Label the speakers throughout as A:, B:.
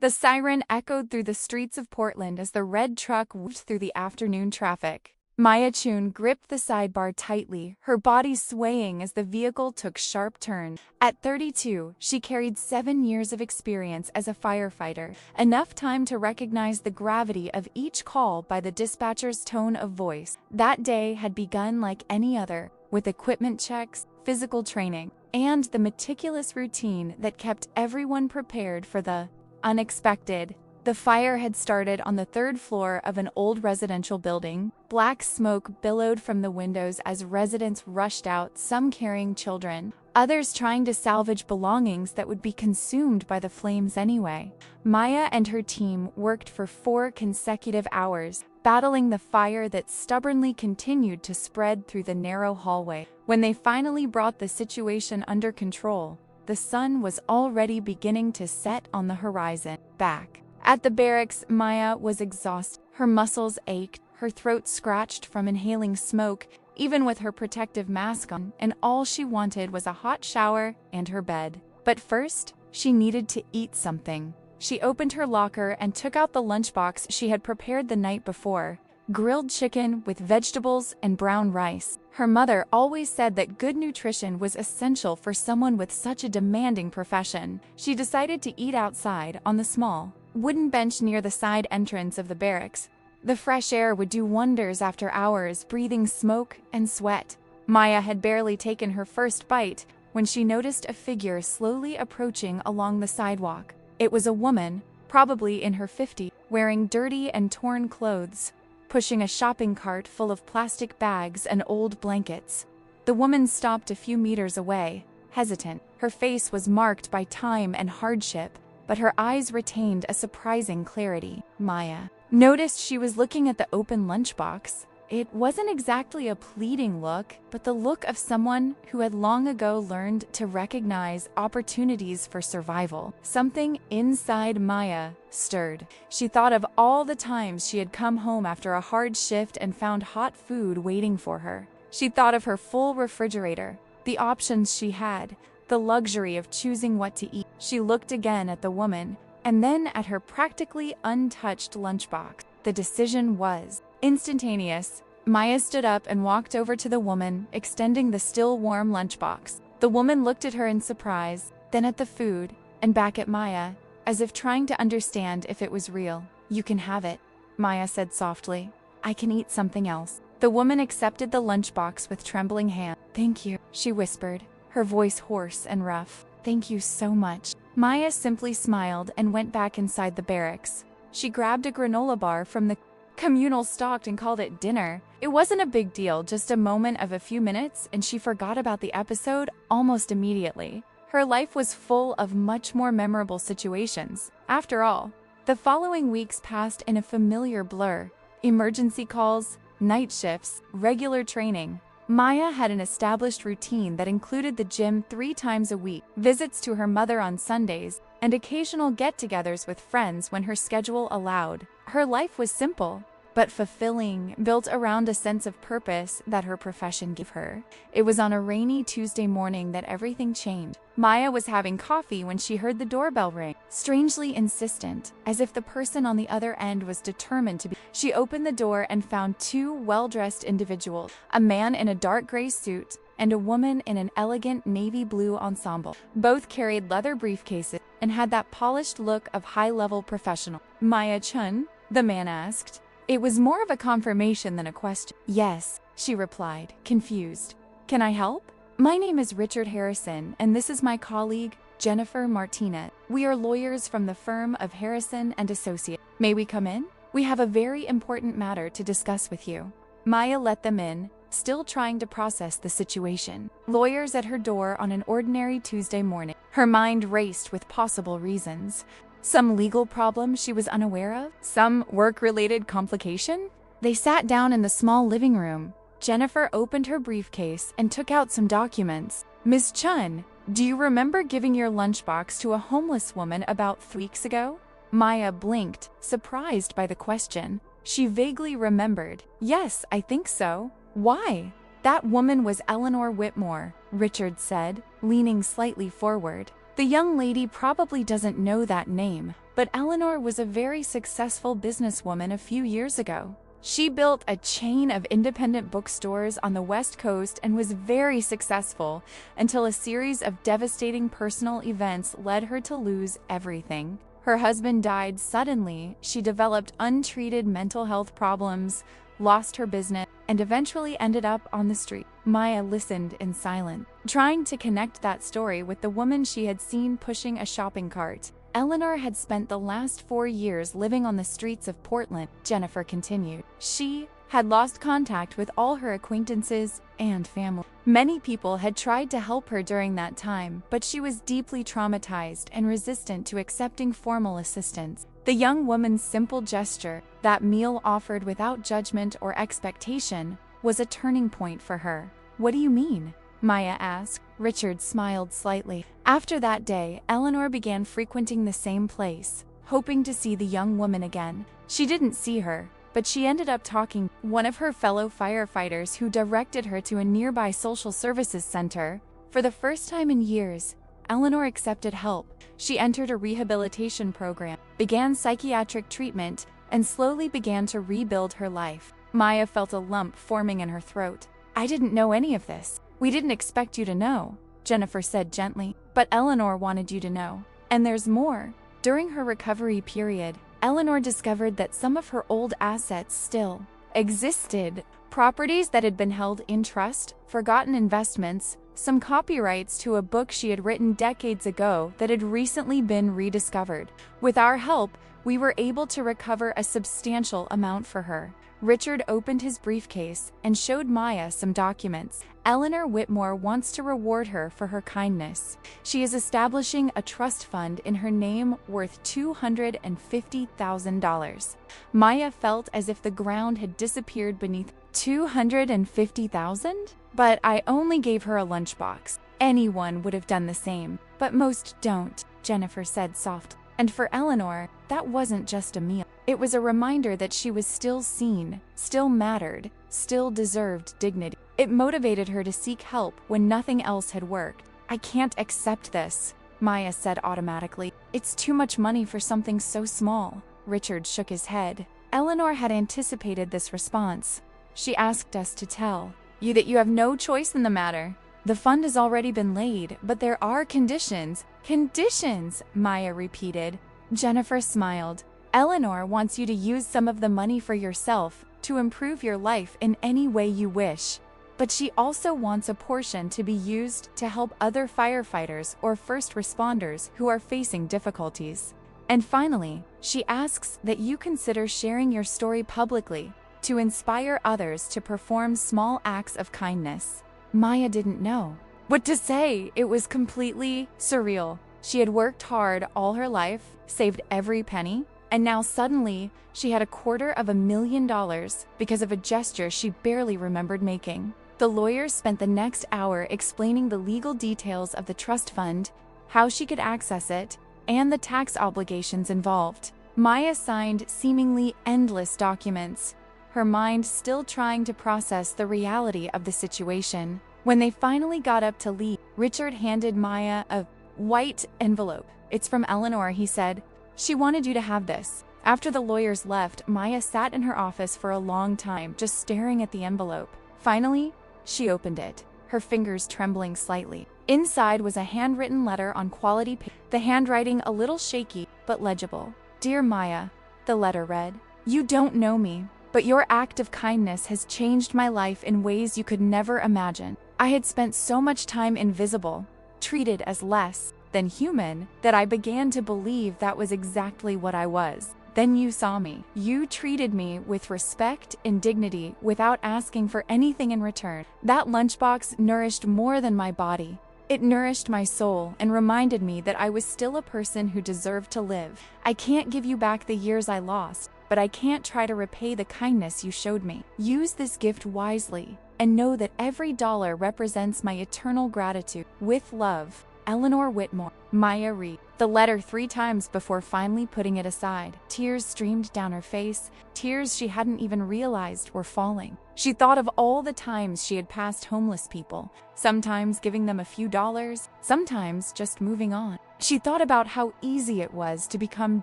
A: The siren echoed through the streets of Portland as the red truck whooped through the afternoon traffic. Maya Chun gripped the sidebar tightly, her body swaying as the vehicle took sharp turns. At 32, she carried 7 years of experience as a firefighter, enough time to recognize the gravity of each call by the dispatcher's tone of voice. That day had begun like any other, with equipment checks, physical training, and the meticulous routine that kept everyone prepared for the unexpected. The fire had started on the 3rd floor of an old residential building. Black smoke billowed from the windows as residents rushed out, some carrying children, others trying to salvage belongings that would be consumed by the flames anyway. Maya and her team worked for 4 consecutive hours, battling the fire that stubbornly continued to spread through the narrow hallway. When they finally brought the situation under control, the sun was already beginning to set on the horizon. Back at the barracks, Maya was exhausted. Her muscles ached, her throat scratched from inhaling smoke, even with her protective mask on, and all she wanted was a hot shower and her bed. But first, she needed to eat something. She opened her locker and took out the lunchbox she had prepared the night before. Grilled chicken with vegetables and brown rice. Her mother always said that good nutrition was essential for someone with such a demanding profession. She decided to eat outside on the small wooden bench near the side entrance of the barracks. The fresh air would do wonders after hours breathing smoke and sweat. Maya had barely taken her first bite when she noticed a figure slowly approaching along the sidewalk. It was a woman, probably in her 50s, wearing dirty and torn clothes, pushing a shopping cart full of plastic bags and old blankets. The woman stopped a few meters away, hesitant. Her face was marked by time and hardship, but her eyes retained a surprising clarity. Maya noticed she was looking at the open lunchbox. It wasn't exactly a pleading look, but the look of someone who had long ago learned to recognize opportunities for survival. Something inside Maya stirred. She thought of all the times she had come home after a hard shift and found hot food waiting for her. She thought of her full refrigerator, the options she had, the luxury of choosing what to eat. She looked again at the woman, and then at her practically untouched lunchbox. The decision was instantaneous. Maya stood up and walked over to the woman, extending the still warm lunchbox. The woman looked at her in surprise, then at the food, and back at Maya, as if trying to understand if it was real. "You can have it," Maya said softly. "I can eat something else." The woman accepted the lunchbox with trembling hands. "Thank you," she whispered, her voice hoarse and rough. "Thank you so much." Maya simply smiled and went back inside the barracks. She grabbed a granola bar from the communal stock and called it dinner. It wasn't a big deal, just a moment of a few minutes, and she forgot about the episode almost immediately. Her life was full of much more memorable situations. After all, the following weeks passed in a familiar blur. Emergency calls, night shifts, regular training. Maya had an established routine that included the gym 3 times a week, visits to her mother on Sundays, and occasional get-togethers with friends when her schedule allowed. Her life was simple, but fulfilling, built around a sense of purpose that her profession gave her. It was on a rainy Tuesday morning that everything changed. Maya was having coffee when she heard the doorbell ring, strangely insistent, as if the person on the other end was determined to be. She opened the door and found 2 well-dressed individuals, a man in a dark gray suit and a woman in an elegant navy blue ensemble. Both carried leather briefcases and had that polished look of high-level professional. "Maya Chun?" the man asked. It was more of a confirmation than a question. "Yes," she replied, confused. "Can I help?" "My name is Richard Harrison, and this is my colleague, Jennifer Martinez. We are lawyers from the firm of Harrison and Associates. May we come in? We have a very important matter to discuss with you." Maya let them in, still trying to process the situation. Lawyers at her door on an ordinary Tuesday morning. Her mind raced with possible reasons. Some legal problem she was unaware of? Some work-related complication? They sat down in the small living room. Jennifer opened her briefcase and took out some documents. "Ms. Chun, do you remember giving your lunchbox to a homeless woman about 3 weeks ago?" Maya blinked, surprised by the question. She vaguely remembered. "Yes, I think so. Why?" "That woman was Eleanor Whitmore," Richard said, leaning slightly forward. "The young lady probably doesn't know that name. but Eleanor was a very successful businesswoman a few years ago. She built a chain of independent bookstores on the West Coast and was very successful until a series of devastating personal events led her to lose everything. Her husband died suddenly, she developed untreated mental health problems, lost her business, and eventually ended up on the street. Maya listened in silence, trying to connect that story with the woman she had seen pushing a shopping cart. Eleanor had spent the last 4 years living on the streets of Portland, Jennifer continued. She had lost contact with all her acquaintances and family. Many people had tried to help her during that time, but she was deeply traumatized and resistant to accepting formal assistance. The young woman's simple gesture, that meal offered without judgment or expectation, was a turning point for her. "What do you mean?" Maya asked. Richard smiled slightly. After that day, Eleanor began frequenting the same place, hoping to see the young woman again. She didn't see her, but she ended up talking to one of her fellow firefighters who directed her to a nearby social services center. For the first time in years, Eleanor accepted help. She entered a rehabilitation program, began psychiatric treatment, and slowly began to rebuild her life. Maya felt a lump forming in her throat. "I didn't know any of this." "We didn't expect you to know," Jennifer said gently, "but Eleanor wanted you to know. And there's more." During her recovery period, Eleanor discovered that some of her old assets still existed. Properties that had been held in trust, forgotten investments, some copyrights to a book she had written decades ago that had recently been rediscovered. With our help, we were able to recover a substantial amount for her. Richard opened his briefcase and showed Maya some documents. "Eleanor Whitmore wants to reward her for her kindness. She is establishing a trust fund in her name worth $250,000. Maya felt as if the ground had disappeared beneath. $250,000? But I only gave her a lunchbox. Anyone would have done the same, but most don't," Jennifer said softly. And for Eleanor, that wasn't just a meal. It was a reminder that she was still seen, still mattered, still deserved dignity. It motivated her to seek help when nothing else had worked. "I can't accept this," Maya said automatically. "It's too much money for something so small." Richard shook his head. Eleanor had anticipated this response. "She asked us to tell you that you have no choice in the matter. The fund has already been laid, but there are conditions." "Conditions," Maya repeated. Jennifer smiled. "Eleanor wants you to use some of the money for yourself, to improve your life in any way you wish. But she also wants a portion to be used to help other firefighters or first responders who are facing difficulties. And finally, she asks that you consider sharing your story publicly to inspire others to perform small acts of kindness." Maya didn't know what to say. It was completely surreal. She had worked hard all her life, saved every penny, and now suddenly she had $250,000 because of a gesture she barely remembered making. The lawyers spent the next hour explaining the legal details of the trust fund, how she could access it, and the tax obligations involved. Maya signed seemingly endless documents, her mind still trying to process the reality of the situation. When they finally got up to leave, Richard handed Maya a white envelope. "It's from Eleanor," he said. "She wanted you to have this." After the lawyers left, Maya sat in her office for a long time, just staring at the envelope. Finally, she opened it, her fingers trembling slightly. Inside was a handwritten letter on quality paper, the handwriting a little shaky but legible. "Dear Maya," the letter read, "you don't know me, but your act of kindness has changed my life in ways you could never imagine. I had spent so much time invisible, treated as less than human, that I began to believe that was exactly what I was. Then you saw me. You treated me with respect and dignity without asking for anything in return. That lunchbox nourished more than my body. It nourished my soul and reminded me that I was still a person who deserved to live. I can't give you back the years I lost, but I can't try to repay the kindness you showed me. Use this gift wisely and know that every dollar represents my eternal gratitude. With love, Eleanor Whitmore. Maya read the letter 3 times before finally putting it aside. Tears streamed down her face, tears she hadn't even realized were falling. She thought of all the times she had passed homeless people, sometimes giving them a few dollars, sometimes just moving on. She thought about how easy it was to become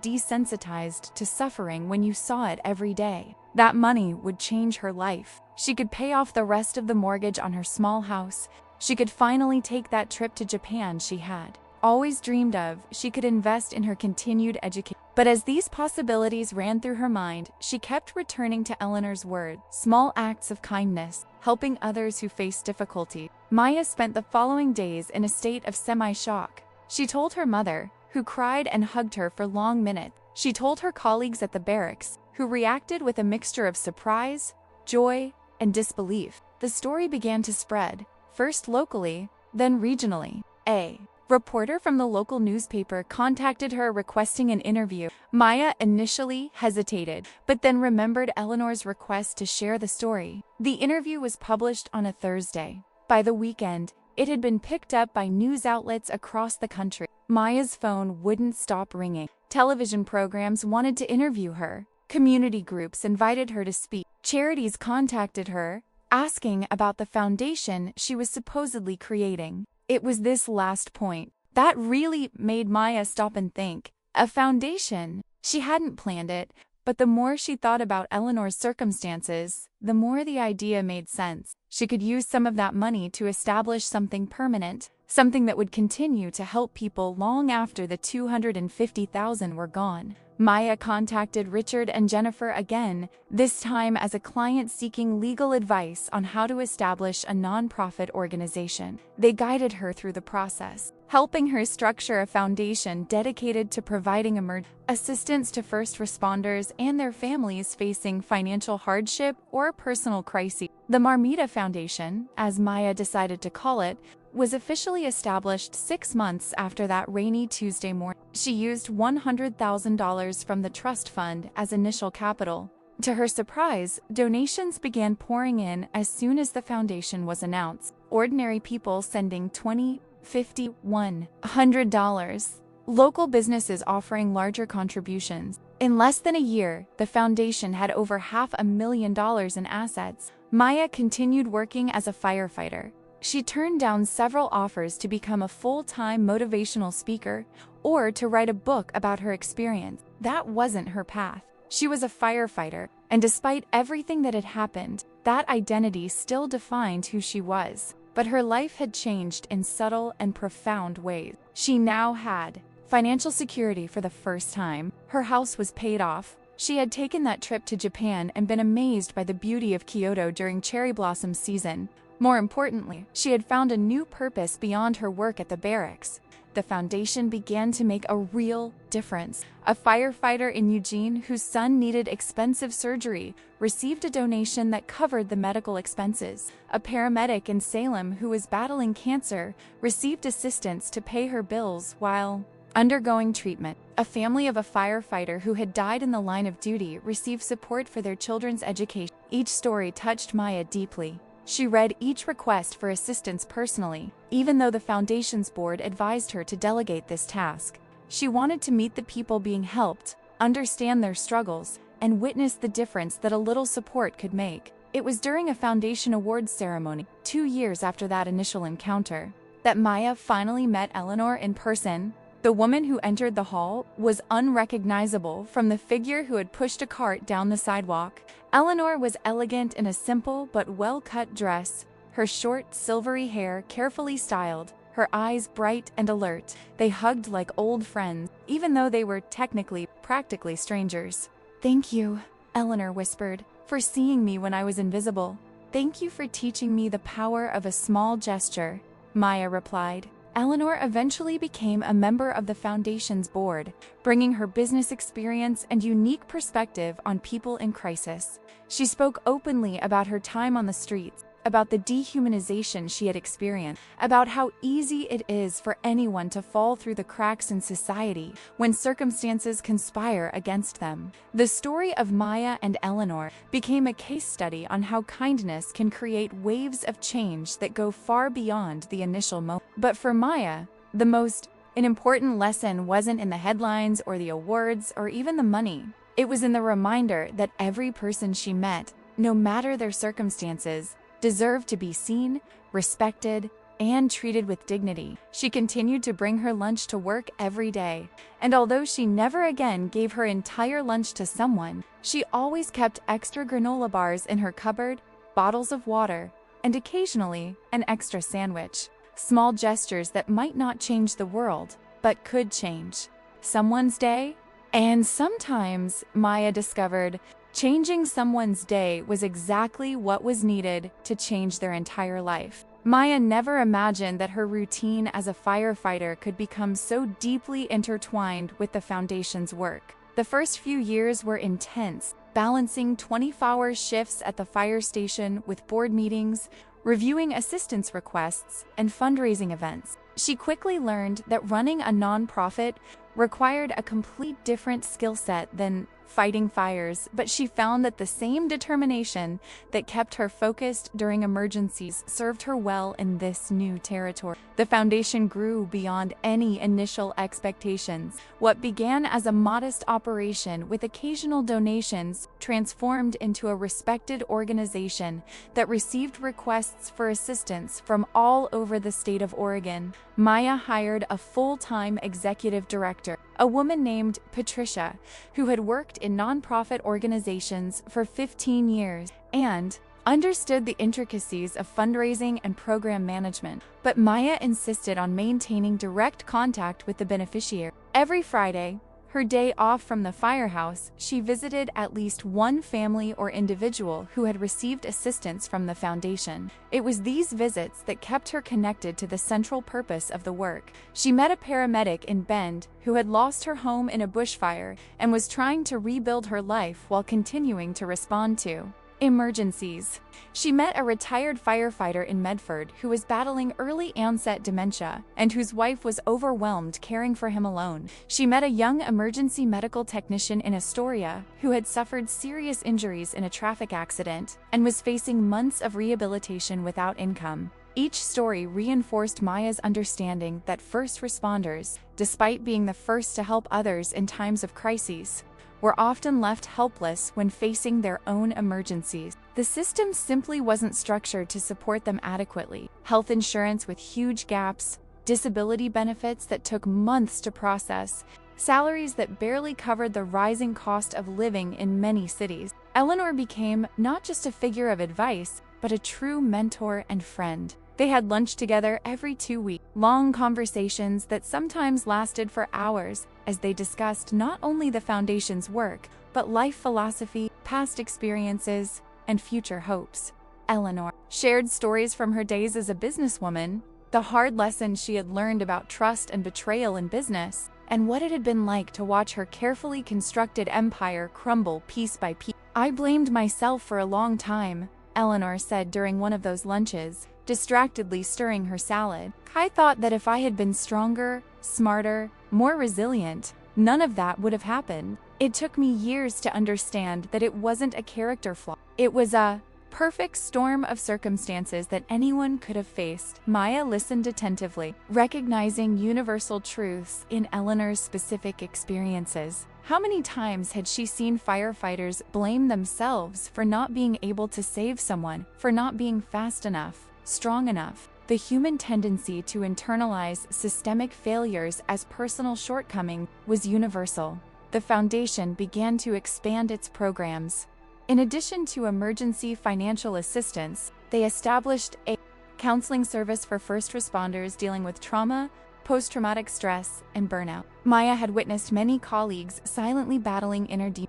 A: desensitized to suffering when you saw it every day. That money would change her life. She could pay off the rest of the mortgage on her small house. She could finally take that trip to Japan she had always dreamed of. She could invest in her continued education. But as these possibilities ran through her mind, she kept returning to Eleanor's words, small acts of kindness, helping others who face difficulty. Maya spent the following days in a state of semi-shock. She told her mother, who cried and hugged her for long minutes. She told her colleagues at the barracks, who reacted with a mixture of surprise, joy, and disbelief. The story began to spread, first locally, then regionally. A reporter from the local newspaper contacted her requesting an interview. Maya initially hesitated, but then remembered Eleanor's request to share the story. The interview was published on a Thursday. By the weekend, it had been picked up by news outlets across the country. Maya's phone wouldn't stop ringing. Television programs wanted to interview her. Community groups invited her to speak. Charities contacted her, asking about the foundation she was supposedly creating. It was this last point that really made Maya stop and think. A foundation? She hadn't planned it, but the more she thought about Eleanor's circumstances, the more the idea made sense. She could use some of that money to establish something permanent, something that would continue to help people long after the $250,000 were gone. Maya contacted Richard and Jennifer again, this time as a client seeking legal advice on how to establish a nonprofit organization. They guided her through the process, helping her structure a foundation dedicated to providing assistance to first responders and their families facing financial hardship or personal crises. The Marmita Foundation, as Maya decided to call it, was officially established 6 months after that rainy Tuesday morning. She used $100,000 from the trust fund as initial capital. To her surprise, donations began pouring in as soon as the foundation was announced. Ordinary people sending $20, $50, $100. Local businesses offering larger contributions. In less than a year, the foundation had over $500,000 in assets. Maya continued working as a firefighter. She turned down several offers to become a full-time motivational speaker or to write a book about her experience. That wasn't her path. She was a firefighter, and despite everything that had happened, that identity still defined who she was. But her life had changed in subtle and profound ways. She now had financial security for the first time. Her house was paid off. She had taken that trip to Japan and been amazed by the beauty of Kyoto during cherry blossom season. More importantly, she had found a new purpose beyond her work at the barracks. The foundation began to make a real difference. A firefighter in Eugene whose son needed expensive surgery received a donation that covered the medical expenses. A paramedic in Salem who was battling cancer received assistance to pay her bills while undergoing treatment. A family of a firefighter who had died in the line of duty received support for their children's education. Each story touched Maya deeply. She read each request for assistance personally, even though the foundation's board advised her to delegate this task. She wanted to meet the people being helped, understand their struggles, and witness the difference that a little support could make. It was during a foundation awards ceremony, 2 years after that initial encounter, that Maya finally met Eleanor in person. The woman who entered the hall was unrecognizable from the figure who had pushed a cart down the sidewalk. Eleanor was elegant in a simple but well-cut dress, her short, silvery hair carefully styled, her eyes bright and alert. They hugged like old friends, even though they were practically strangers. "Thank you," Eleanor whispered, "for seeing me when I was invisible. Thank you for teaching me the power of a small gesture," Maya replied. Eleanor eventually became a member of the foundation's board, bringing her business experience and unique perspective on people in crisis. She spoke openly about her time on the streets, about the dehumanization she had experienced, about how easy it is for anyone to fall through the cracks in society when circumstances conspire against them. The story of Maya and Eleanor became a case study on how kindness can create waves of change that go far beyond the initial moment. But for Maya, The most important lesson wasn't in the headlines or the awards or even the money. It was in the reminder that every person she met, no matter their circumstances, deserved to be seen, respected, and treated with dignity. She continued to bring her lunch to work every day, and although she never again gave her entire lunch to someone, she always kept extra granola bars in her cupboard, bottles of water, and occasionally an extra sandwich. Small gestures that might not change the world, but could change someone's day. And sometimes, Maya discovered, changing someone's day was exactly what was needed to change their entire life. Maya never imagined that her routine as a firefighter could become so deeply intertwined with the Foundation's work. The first few years were intense, balancing 24-hour shifts at the fire station with board meetings, reviewing assistance requests, and fundraising events. She quickly learned that running a nonprofit required a complete different skill set than fighting fires, but she found that the same determination that kept her focused during emergencies served her well in this new territory. The Foundation grew beyond any initial expectations. What began as a modest operation with occasional donations transformed into a respected organization that received requests for assistance from all over the state of Oregon. Maya hired a full-time executive director, a woman named Patricia, who had worked in nonprofit organizations for 15 years and understood the intricacies of fundraising and program management. But Maya insisted on maintaining direct contact with the beneficiary. Every Friday, her day off from the firehouse, she visited at least one family or individual who had received assistance from the Foundation. It was these visits that kept her connected to the central purpose of the work. She met a paramedic in Bend who had lost her home in a bushfire and was trying to rebuild her life while continuing to respond to emergencies. She met a retired firefighter in Medford who was battling early onset dementia and whose wife was overwhelmed caring for him alone. She met a young emergency medical technician in Astoria who had suffered serious injuries in a traffic accident and was facing months of rehabilitation without income. Each story reinforced Maya's understanding that first responders, despite being the first to help others in times of crises, were often left helpless when facing their own emergencies. The system simply wasn't structured to support them adequately. Health insurance with huge gaps, disability benefits that took months to process, salaries that barely covered the rising cost of living in many cities. Eleanor became not just a figure of advice, but a true mentor and friend. They had lunch together every 2 weeks, long conversations that sometimes lasted for hours as they discussed not only the Foundation's work, but life philosophy, past experiences, and future hopes. Eleanor shared stories from her days as a businesswoman, the hard lessons she had learned about trust and betrayal in business, and what it had been like to watch her carefully constructed empire crumble piece by piece. "I blamed myself for a long time," Eleanor said during one of those lunches, distractedly stirring her salad. "I thought that if I had been stronger, smarter, more resilient, none of that would have happened. It took me years to understand that it wasn't a character flaw. It was a perfect storm of circumstances that anyone could have faced." Maya listened attentively, recognizing universal truths in Eleanor's specific experiences. How many times had she seen firefighters blame themselves for not being able to save someone, for not being fast enough, strong enough? The human tendency to internalize systemic failures as personal shortcomings was universal. The Foundation began to expand its programs. In addition to emergency financial assistance, they established a counseling service for first responders dealing with trauma, post-traumatic stress, and burnout. Maya had witnessed many colleagues silently battling inner demons,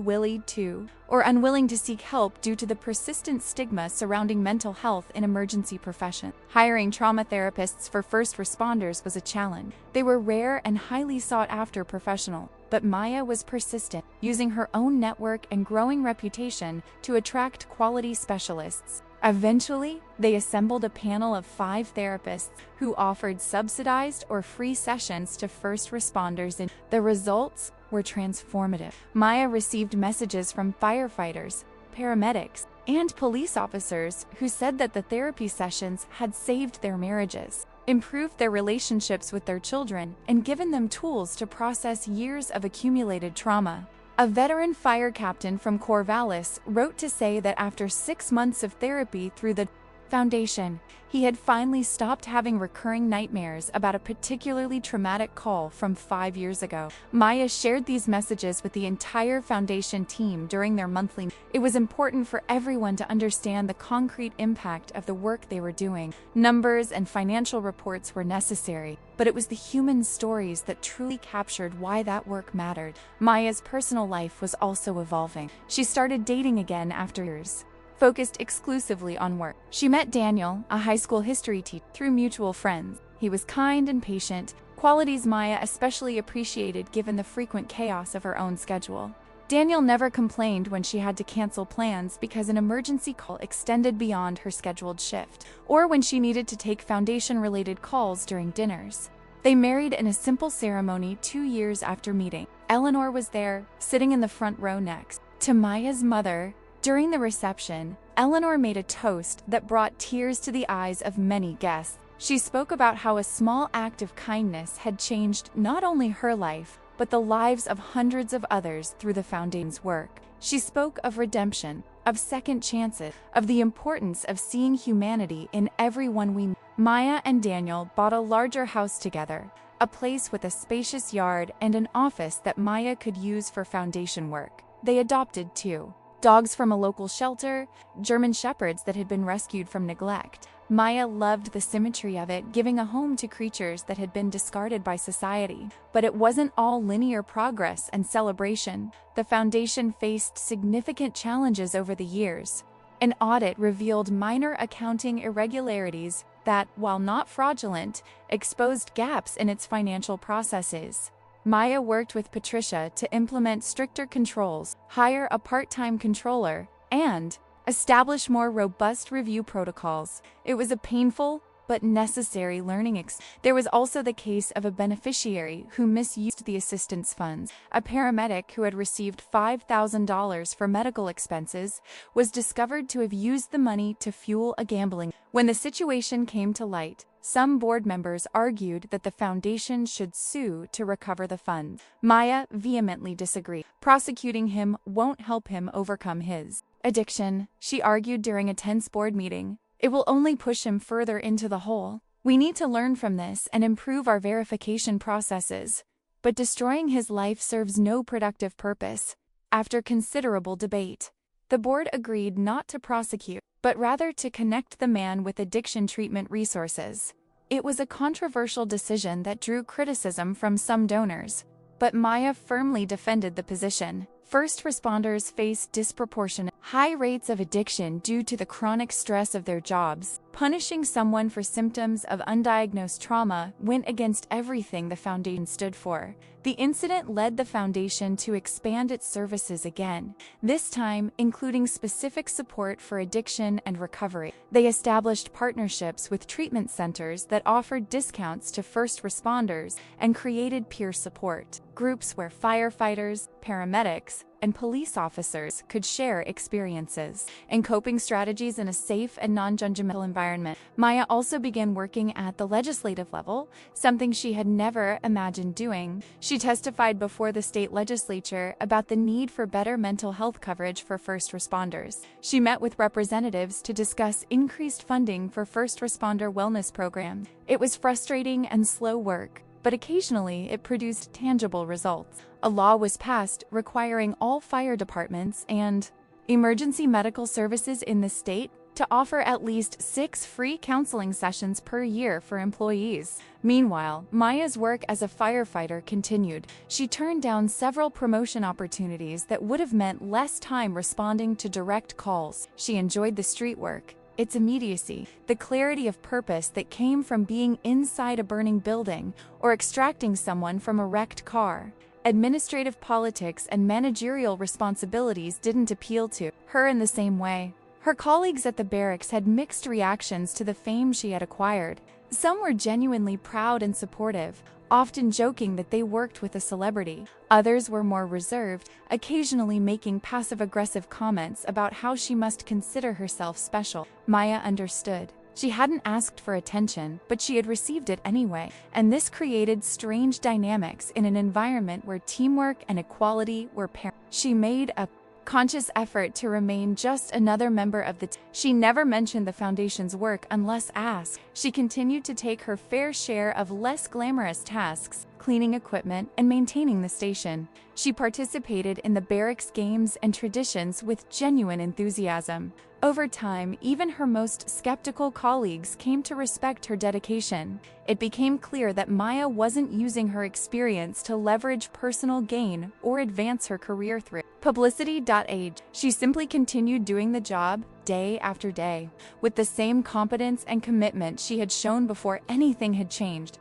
A: willing to or unwilling to seek help due to the persistent stigma surrounding mental health in emergency professions. Hiring trauma therapists for first responders was a challenge. They were rare and highly sought-after professionals, but Maya was persistent, using her own network and growing reputation to attract quality specialists. Eventually, they assembled a panel of 5 therapists who offered subsidized or free sessions to first responders. The results were transformative. Maya received messages from firefighters, paramedics, and police officers who said that the therapy sessions had saved their marriages, improved their relationships with their children, and given them tools to process years of accumulated trauma. A veteran fire captain from Corvallis wrote to say that after 6 months of therapy through the Foundation, he had finally stopped having recurring nightmares about a particularly traumatic call from 5 years ago. Maya shared these messages with the entire Foundation team during their monthly meeting. It was important for everyone to understand the concrete impact of the work they were doing. Numbers and financial reports were necessary, but it was the human stories that truly captured why that work mattered. Maya's personal life was also evolving. She started dating again after years, focused exclusively on work. She met Daniel, a high school history teacher, through mutual friends. He was kind and patient, qualities Maya especially appreciated given the frequent chaos of her own schedule. Daniel never complained when she had to cancel plans because an emergency call extended beyond her scheduled shift, or when she needed to take Foundation-related calls during dinners. They married in a simple ceremony 2 years after meeting. Eleanor was there, sitting in the front row next to Maya's mother. During the reception, Eleanor made a toast that brought tears to the eyes of many guests. She spoke about how a small act of kindness had changed not only her life, but the lives of hundreds of others through the Foundation's work. She spoke of redemption, of second chances, of the importance of seeing humanity in everyone we meet. Maya and Daniel bought a larger house together, a place with a spacious yard and an office that Maya could use for Foundation work. They adopted 2 dogs from a local shelter, German shepherds that had been rescued from neglect. Maya loved the symmetry of it, giving a home to creatures that had been discarded by society. But it wasn't all linear progress and celebration. The Foundation faced significant challenges over the years. An audit revealed minor accounting irregularities that, while not fraudulent, exposed gaps in its financial processes. Maya worked with Patricia to implement stricter controls, hire a part-time controller, and establish more robust review protocols. It was a painful but necessary learning experience. There was also the case of a beneficiary who misused the assistance funds. A paramedic who had received $5,000 for medical expenses was discovered to have used the money to fuel a gambling. When the situation came to light, some board members argued that the Foundation should sue to recover the funds. Maya vehemently disagreed. Prosecuting him won't help him overcome his addiction, she argued during a tense board meeting. It will only push him further into the hole. We need to learn from this and improve our verification processes. But destroying his life serves no productive purpose. After considerable debate, the board agreed not to prosecute, but rather to connect the man with addiction treatment resources. It was a controversial decision that drew criticism from some donors, but Maya firmly defended the position. First responders face disproportionate high rates of addiction due to the chronic stress of their jobs. Punishing someone for symptoms of undiagnosed trauma went against everything the Foundation stood for. The incident led the Foundation to expand its services again, this time including specific support for addiction and recovery. They established partnerships with treatment centers that offered discounts to first responders and created peer support groups where firefighters, paramedics, and police officers could share experiences and coping strategies in a safe and non-judgmental environment. Maya also began working at the legislative level, something she had never imagined doing. She testified before the state legislature about the need for better mental health coverage for first responders. She met with representatives to discuss increased funding for first responder wellness programs. It was frustrating and slow work, but occasionally it produced tangible results. A law was passed requiring all fire departments and emergency medical services in the state to offer at least 6 free counseling sessions per year for employees. Meanwhile, Maya's work as a firefighter continued. She turned down several promotion opportunities that would have meant less time responding to direct calls. She enjoyed the street work, its immediacy, the clarity of purpose that came from being inside a burning building or extracting someone from a wrecked car. Administrative politics and managerial responsibilities didn't appeal to her in the same way. Her colleagues at the barracks had mixed reactions to the fame she had acquired. Some were genuinely proud and supportive, often joking that they worked with a celebrity. Others were more reserved, occasionally making passive-aggressive comments about how she must consider herself special. Maya understood. She hadn't asked for attention, but she had received it anyway, and this created strange dynamics in an environment where teamwork and equality were paramount. She made a conscious effort to remain just another member of the team. She never mentioned the Foundation's work unless asked. She continued to take her fair share of less glamorous tasks, cleaning equipment and maintaining the station. She participated in the barracks games and traditions with genuine enthusiasm. Over time, even her most skeptical colleagues came to respect her dedication. It became clear that Maya wasn't using her experience to leverage personal gain or advance her career through publicity.age. She simply continued doing the job day after day, with the same competence and commitment she had shown before anything had changed.